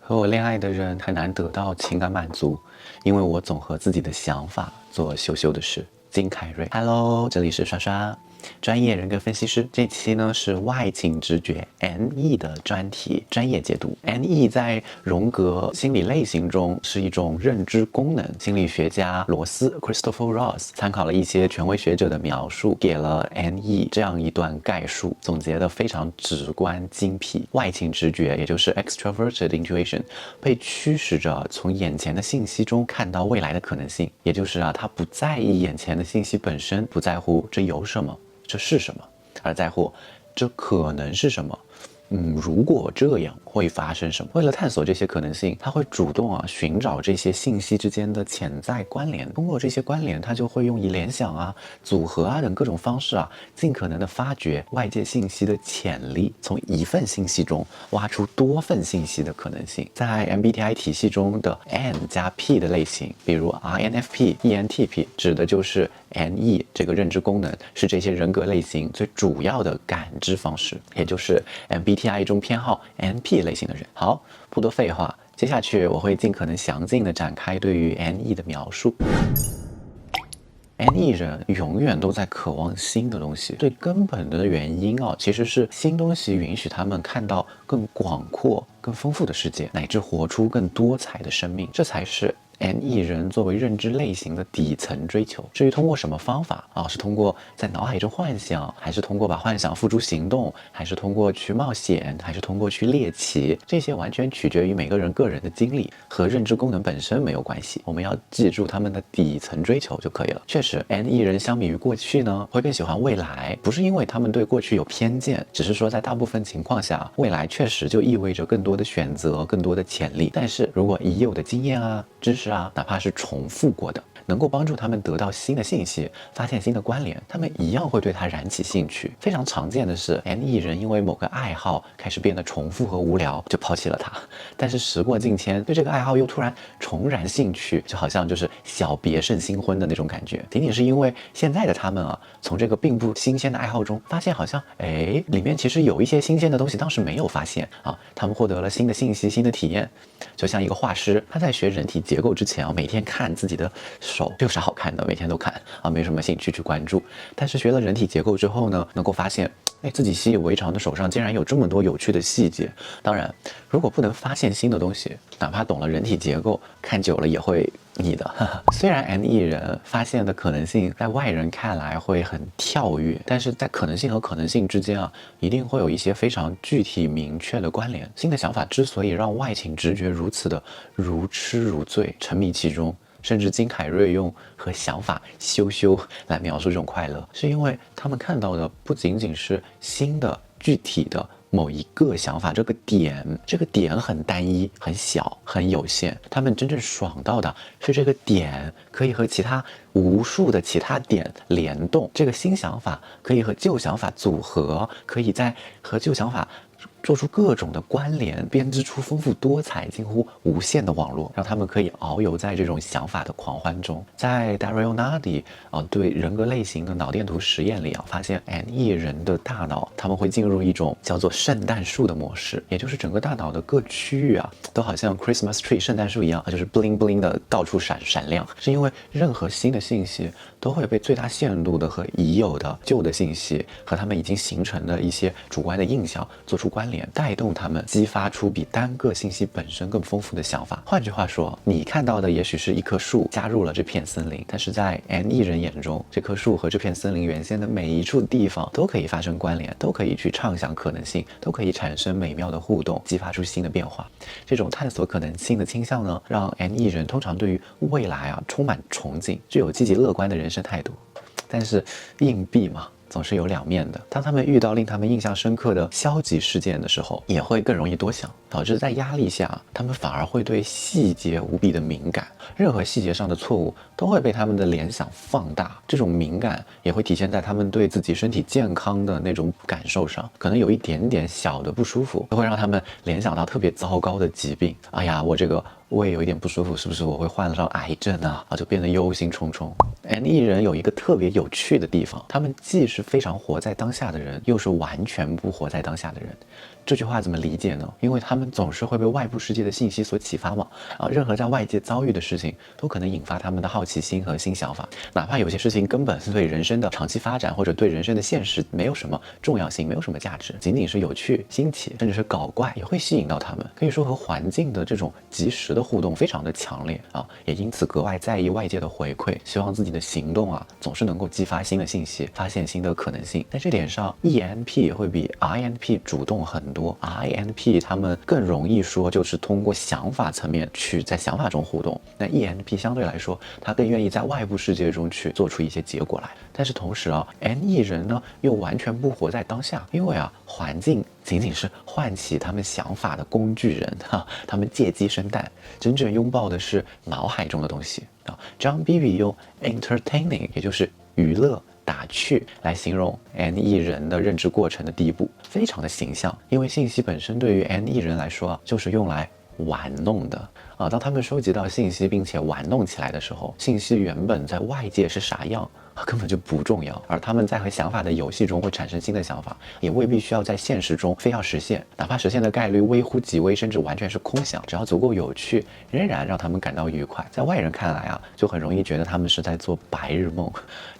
和我恋爱的人很难得到情感满足，因为我总和自己的想法做羞羞的事。金凯瑞 ，Hello， 这里是刷刷，专业人格分析师。这期呢是外倾直觉 NE 的专题，专业解读。NE 在荣格心理类型中是一种认知功能。心理学家罗斯 Christopher Ross 参考了一些权威学者的描述，给了 NE 这样一段概述，总结得非常直观精辟。外倾直觉，也就是 extroverted intuition， 被驱使着从眼前的信息中看到未来的可能性，也就是他不在意眼前的信息本身，不在乎这有什么，这是什么，而在乎这可能是什么。如果这样会发生什么？为了探索这些可能性，他会主动寻找这些信息之间的潜在关联。通过这些关联，他就会用以联想组合等各种方式尽可能的发掘外界信息的潜力，从一份信息中挖出多份信息的可能性。在 MBTI 体系中的 N 加 P 的类型，比如 INFP、ENTP， 指的就是 NE 这个认知功能，是这些人格类型最主要的感知方式，也就是 MBTI 中偏好 NP 类型的人。好，不多废话，接下去我会尽可能详尽的展开对于 NE 的描述。NE 人永远都在渴望新的东西，最根本的原因其实是新东西允许他们看到更广阔、更丰富的世界，乃至活出更多彩的生命，这才是NE 人作为认知类型的底层追求。至于通过什么方法是通过在脑海中幻想，还是通过把幻想付诸行动，还是通过去冒险，还是通过去猎奇，这些完全取决于每个人个人的经历，和认知功能本身没有关系。我们要记住他们的底层追求就可以了。确实 NE 人相比于过去呢，会更喜欢未来，不是因为他们对过去有偏见，只是说在大部分情况下，未来确实就意味着更多的选择，更多的潜力。但是如果已有的经验知识哪怕是重复过的，能够帮助他们得到新的信息，发现新的关联，他们一样会对它燃起兴趣。非常常见的是 NE 人因为某个爱好开始变得重复和无聊，就抛弃了它，但是时过境迁，对这个爱好又突然重燃兴趣，就好像就是小别胜新婚的那种感觉。仅仅是因为现在的他们从这个并不新鲜的爱好中发现，好像里面其实有一些新鲜的东西当时没有发现他们获得了新的信息、新的体验。就像一个画师，他在学人体结构之前每天看自己的手，这有啥好看的？每天都看没什么兴趣去关注。但是学了人体结构之后呢，能够发现自己习以为常的手上竟然有这么多有趣的细节。当然，如果不能发现新的东西，哪怕懂了人体结构，看久了也会腻的。虽然 NE 人发现的可能性在外人看来会很跳跃，但是在可能性和可能性之间一定会有一些非常具体明确的关联。新的想法之所以让外倾直觉如此的如痴如醉，沉迷其中，甚至金凯瑞用和想法羞羞来描述这种快乐，是因为他们看到的不仅仅是新的具体的某一个想法，这个点很单一、很小、很有限。他们真正爽到的是这个点可以和其他无数的其他点联动，这个新想法可以和旧想法组合，可以在和旧想法做出各种的关联，编织出丰富多彩、近乎无限的网络，让他们可以遨游在这种想法的狂欢中。在 Dario Nadi 对人格类型的脑电图实验里发现 NE 人的大脑他们会进入一种叫做圣诞树的模式，也就是整个大脑的各区域都好像 Christmas tree 圣诞树一样，就是 bling bling 的到处闪亮，是因为任何新的信息都会被最大限度的和已有的旧的信息和他们已经形成的一些主观的印象做出关联，带动他们激发出比单个信息本身更丰富的想法。换句话说，你看到的也许是一棵树加入了这片森林，但是在 NE 人眼中，这棵树和这片森林原先的每一处地方都可以发生关联，都可以去畅想可能性，都可以产生美妙的互动，激发出新的变化。这种探索可能性的倾向呢，让 NE 人通常对于未来充满憧憬，具有积极乐观的人生态度。但是硬币嘛，总是有两面的。当他们遇到令他们印象深刻的消极事件的时候，也会更容易多想，导致在压力下，他们反而会对细节无比的敏感。任何细节上的错误都会被他们的联想放大。这种敏感也会体现在他们对自己身体健康的那种感受上，可能有一点点小的不舒服，都会让他们联想到特别糟糕的疾病。哎呀，我这个胃有一点不舒服，是不是我会患上癌症就变得忧心忡忡。NE 人有一个特别有趣的地方，他们既是非常活在当下的人，又是完全不活在当下的人。这句话怎么理解呢？因为他们总是会被外部世界的信息所启发嘛。任何在外界遭遇的事情都可能引发他们的好奇心和新想法，哪怕有些事情根本对人生的长期发展或者对人生的现实没有什么重要性，没有什么价值，仅仅是有趣、新奇，甚至是搞怪，也会吸引到他们。可以说和环境的这种及时的互动非常的强烈也因此格外在意外界的回馈，希望自己的行动总是能够激发新的信息，发现新的可能性。在这点上 ENP 会比 INP 主动很多。INP 他们更容易说就是通过想法层面去在想法中互动，那 ENP 相对来说他更愿意在外部世界中去做出一些结果来。但是同时NE 人呢又完全不活在当下，因为环境仅仅是唤起他们想法的工具人他们借鸡生蛋，真正拥抱的是脑海中的东西John Bowlby 用 entertaining 也就是娱乐打趣来形容 NE 人的认知过程的第一步，非常的形象。因为信息本身对于 NE 人来说就是用来玩弄的当他们收集到信息并且玩弄起来的时候，信息原本在外界是啥样根本就不重要，而他们在和想法的游戏中会产生新的想法，也未必需要在现实中非要实现，哪怕实现的概率微乎其微，甚至完全是空想，只要足够有趣，仍然让他们感到愉快。在外人看来就很容易觉得他们是在做白日梦。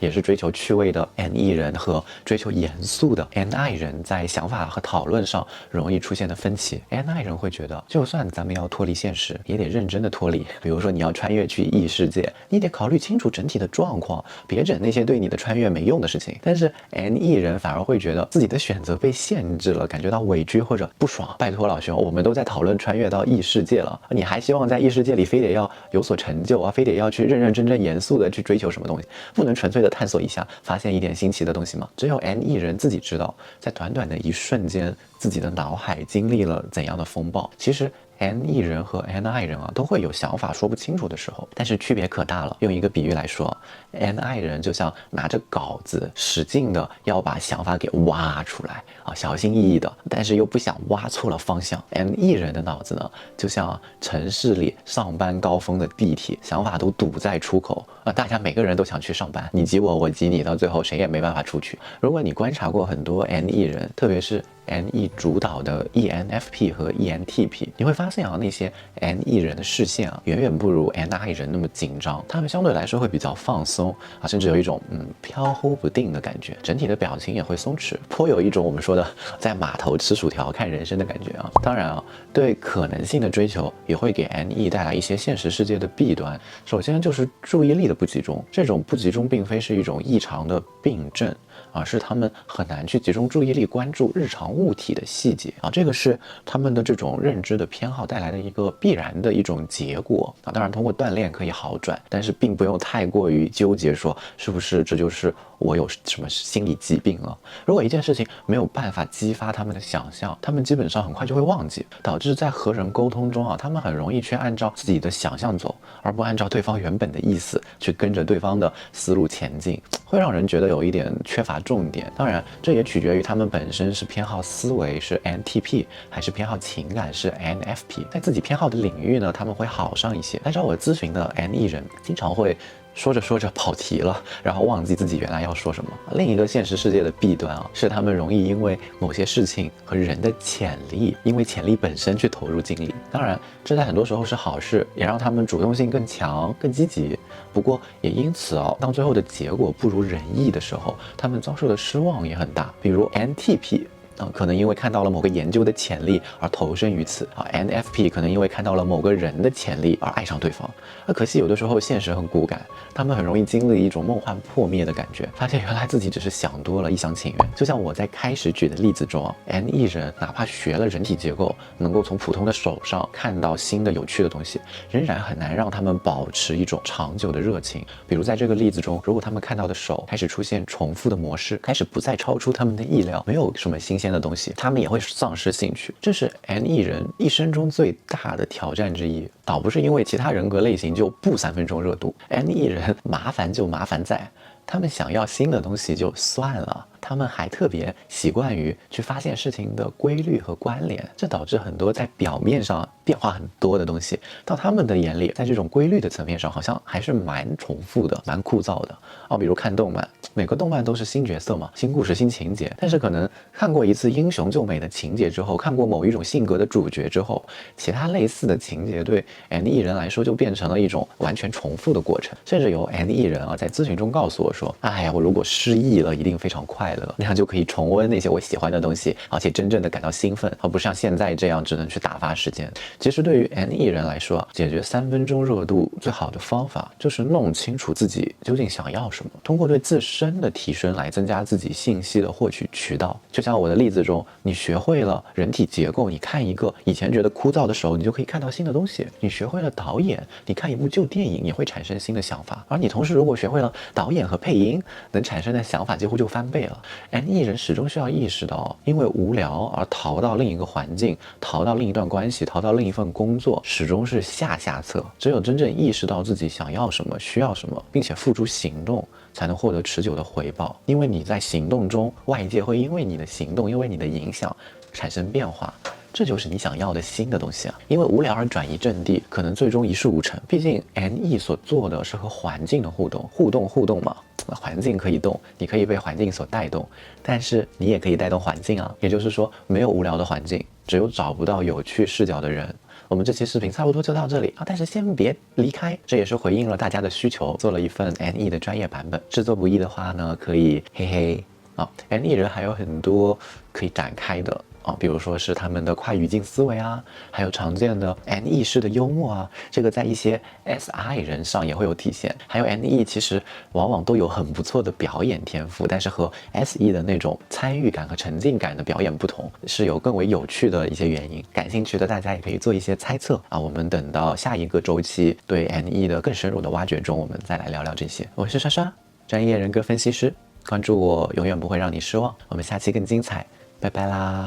也是追求趣味的 NE 人和追求严肃的 NI 人在想法和讨论上容易出现的分歧。NI 人会觉得，就算咱们要脱离现实，也得认真的脱离。比如说你要穿越去异世界，你得考虑清楚整体的状况，别整那些对你的穿越没用的事情。但是 NE 人反而会觉得自己的选择被限制了，感觉到委屈或者不爽。拜托老兄，我们都在讨论穿越到异世界了，你还希望在异世界里非得要有所成就非得要去认认真真严肃的去追求什么东西，不能纯粹的探索一下，发现一点新奇的东西吗？只有 NE 人自己知道，在短短的一瞬间，自己的脑海经历了怎样的风暴。其实NE 人和 NI 人都会有想法说不清楚的时候，但是区别可大了。用一个比喻来说，NI 人就像拿着镐子，使劲的要把想法给挖出来小心翼翼的，但是又不想挖错了方向。NE 人的脑子呢，就像城市里上班高峰的地铁，想法都堵在出口大家每个人都想去上班，你挤我，我挤你，到最后谁也没办法出去。如果你观察过很多 NE 人，特别是NE 主导的 ENFP 和 ENTP， 你会发现那些 NE 人的视线远远不如 NI 人那么紧张，他们相对来说会比较放松甚至有一种飘忽不定的感觉，整体的表情也会松弛，颇有一种我们说的在码头吃薯条看人生的感觉当然对可能性的追求也会给 NE 带来一些现实世界的弊端。首先就是注意力的不集中，这种不集中并非是一种异常的病症，而是他们很难去集中注意力关注日常物体的细节这个是他们的这种认知的偏好带来的一个必然的一种结果当然通过锻炼可以好转，但是并不用太过于纠结说是不是这就是我有什么心理疾病了。如果一件事情没有办法激发他们的想象，他们基本上很快就会忘记，导致在和人沟通中他们很容易去按照自己的想象走，而不按照对方原本的意思去跟着对方的思路前进，会让人觉得有一点缺乏重点。当然这也取决于他们本身是偏好思维是 NTP 还是偏好情感是 NFP。 在自己偏好的领域呢，他们会好上一些。来找我咨询的 NE 人经常会说着说着跑题了，然后忘记自己原来要说什么。另一个现实世界的弊端是他们容易因为某些事情和人的潜力，因为潜力本身去投入精力。当然这在很多时候是好事，也让他们主动性更强更积极。不过也因此当最后的结果不如人意的时候，他们遭受的失望也很大。比如 NTP可能因为看到了某个研究的潜力而投身于此NFP 可能因为看到了某个人的潜力而爱上对方。可惜有的时候现实很骨感，他们很容易经历一种梦幻破灭的感觉，发现原来自己只是想多了，一厢情愿。就像我在开始举的例子中NE 人哪怕学了人体结构，能够从普通的手上看到新的有趣的东西，仍然很难让他们保持一种长久的热情。比如在这个例子中，如果他们看到的手开始出现重复的模式，开始不再超出他们的意料，没有什么新鲜的东西，他们也会丧失兴趣。这是 NE 人一生中最大的挑战之一，倒不是因为其他人格类型就不3分钟热度，NE 人麻烦就麻烦在他们想要新的东西就算了，他们还特别习惯于去发现事情的规律和关联，这导致很多在表面上变化很多的东西，到他们的眼里，在这种规律的层面上，好像还是蛮重复的，蛮枯燥的。比如看动漫，每个动漫都是新角色嘛，新故事、新情节，但是可能看过一次英雄救美的情节之后，看过某一种性格的主角之后，其他类似的情节对 N 艺人来说就变成了一种完全重复的过程。甚至有 N 艺人在咨询中告诉我说，哎呀，我如果失忆了，一定非常快乐，那样就可以重温那些我喜欢的东西，而且真正的感到兴奋，而不是像现在这样只能去打发时间。其实对于 N 艺人来说，解决3分钟热度最好的方法就是弄清楚自己究竟想要什么，通过对自身的提升来增加自己信息的获取渠道。就像我的例子中，你学会了人体结构，你看一个以前觉得枯燥的手，你就可以看到新的东西；你学会了导演，你看一部旧电影也会产生新的想法。而你同时如果学会了导演和配音，能产生的想法几乎就翻倍了。N 艺人始终需要意识到，因为无聊而逃到另一个环境，逃到另一段关系，逃到另一份工作，始终是下策。只有真正意识到自己想要什么，需要什么，并且付诸行动，才能获得持久的回报。因为你在行动中，外界会因为你的行动，因为你的影响产生变化，这就是你想要的新的东西啊！因为无聊而转移阵地，可能最终一事无成。毕竟 NE 所做的是和环境的互动嘛，环境可以动，你可以被环境所带动，但是你也可以带动环境啊。也就是说，没有无聊的环境，只有找不到有趣视角的人。我们这期视频差不多就到这里啊，但是先别离开，这也是回应了大家的需求，做了一份 NE 的专业版本。制作不易的话呢，可以嘿嘿啊，NE 人还有很多可以展开的。比如说是他们的跨语境思维啊，还有常见的 NE 式的幽默啊，这个在一些 SI 人上也会有体现。还有 NE 其实往往都有很不错的表演天赋，但是和 SE 的那种参与感和沉浸感的表演不同，是有更为有趣的一些原因。感兴趣的大家也可以做一些猜测啊。我们等到下一个周期对 NE 的更深入的挖掘中，我们再来聊聊这些。我是莎莎，专业人格分析师，关注我，永远不会让你失望。我们下期更精彩，拜拜啦。